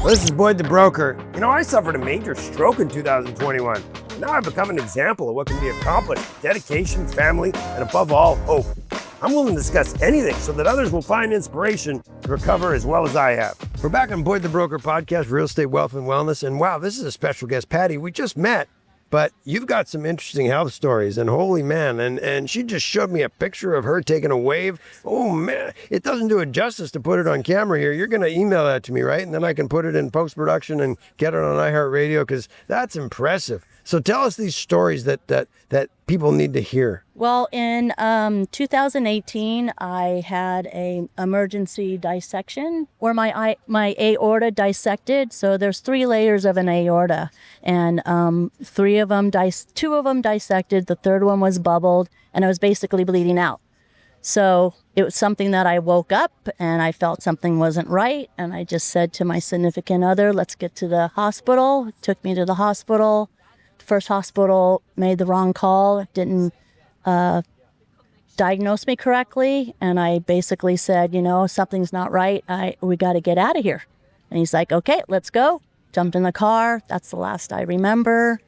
This is Boyd the Broker. You know, I suffered a major stroke in 2021. Now I've become an example of what can be accomplished: dedication, family, and above all, hope. I'm willing to discuss anything so that others will find inspiration to recover as well as I have. We're back on Boyd the Broker podcast, Real Estate, Wealth, and Wellness. And wow, this is a special guest, Patti. We just met, but you've got some interesting health stories, and holy man, and she just showed me a picture of her taking a wave. Oh man, it doesn't do it justice to put it on camera here. You're going to email that to me, right? And then I can put it in post-production and get it on iHeartRadio, because that's impressive. So tell us these stories that people need to hear. Well, in 2018, I had a emergency dissection where my aorta dissected. So there's 3 layers of an aorta, and two of them dissected. The third one was bubbled, and I was basically bleeding out. So it was something that I woke up and I felt something wasn't right, and I just said to my significant other, "Let's get to the hospital." Took me to the hospital. First hospital made the wrong call, didn't diagnose me correctly, and I basically said, you know, something's not right. We got to get out of here. And he's like, okay, let's go. Jumped in the car. That's the last I remember.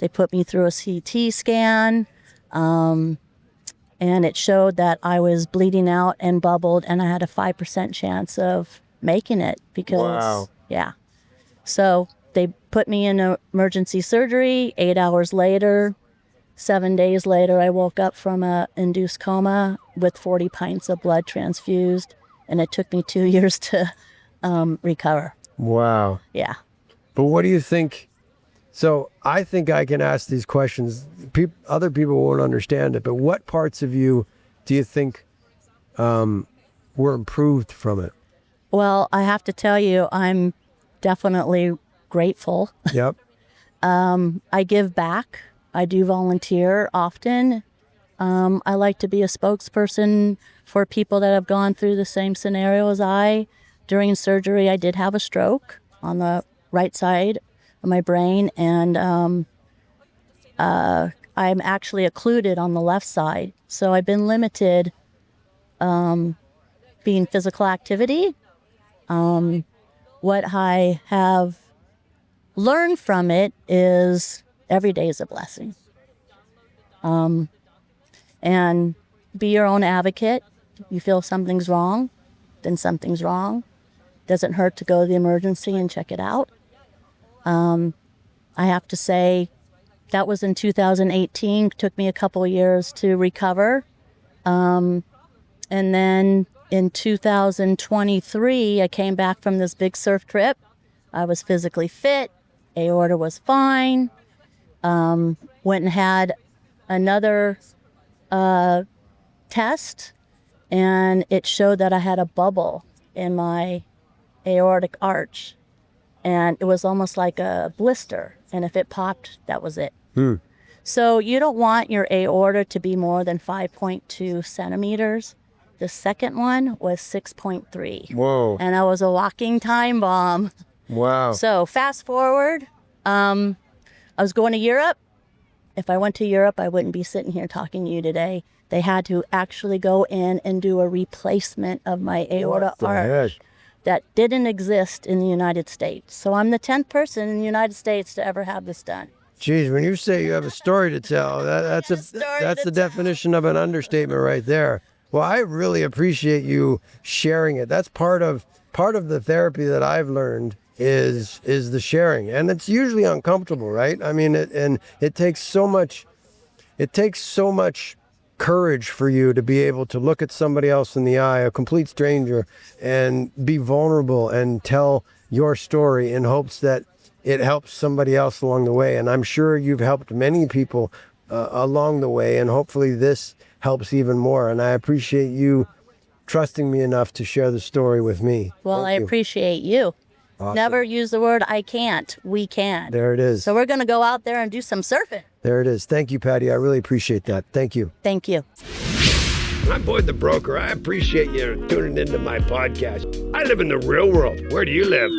They put me through a CT scan, and it showed that I was bleeding out and bubbled, and I had a 5% chance of making it because, wow. Yeah. So they put me in emergency surgery. 8 hours later, 7 days later, I woke up from a induced coma with 40 pints of blood transfused, and it took me 2 years to recover. Wow. Yeah. But what do you think? So I think I can ask these questions. Other people won't understand it, but what parts of you do you think were improved from it? Well, I have to tell you, I'm definitely grateful. Yep. I give back. I do volunteer often. I like to be a spokesperson for people that have gone through the same scenario as I. During surgery, I did have a stroke on the right side of my brain, and I'm actually occluded on the left side. So I've been limited being physical activity. What I have learned from it is every day is a blessing. And be your own advocate. You feel something's wrong, then something's wrong. Doesn't hurt to go to the emergency and check it out. I have to say that was in 2018. Took me a couple years to recover. And then in 2023, I came back from this big surf trip. I was physically fit. Aorta was fine. Went and had another test, and it showed that I had a bubble in my aortic arch, and it was almost like a blister, and if it popped, that was it. So you don't want your aorta to be more than 5.2 centimeters. The second one was 6.3. Whoa. And I was a walking time bomb. Wow. So fast forward, I was going to Europe. If I went to Europe, I wouldn't be sitting here talking to you today. They had to actually go in and do a replacement of my aorta arch that didn't exist in the United States. So I'm the 10th person in the United States to ever have this done. Geez, when you say you have a story to tell, that's the definition of an understatement right there. Well, I really appreciate you sharing it. That's part of the therapy that I've learned is the sharing, and it's usually uncomfortable, right? I mean, it takes so much courage for you to be able to look at somebody else in the eye, a complete stranger, and be vulnerable and tell your story in hopes that it helps somebody else along the way. And I'm sure you've helped many people along the way, and hopefully this helps even more. And I appreciate you trusting me enough to share the story with me. Well, I appreciate you. Awesome. Never use the word I can't. We can. There it is. So we're going to go out there and do some surfing. There it is. Thank you, Patti. I really appreciate that. Thank you. Thank you. I'm Boyd the Broker. I appreciate you tuning into my podcast. I live in the real world. Where do you live?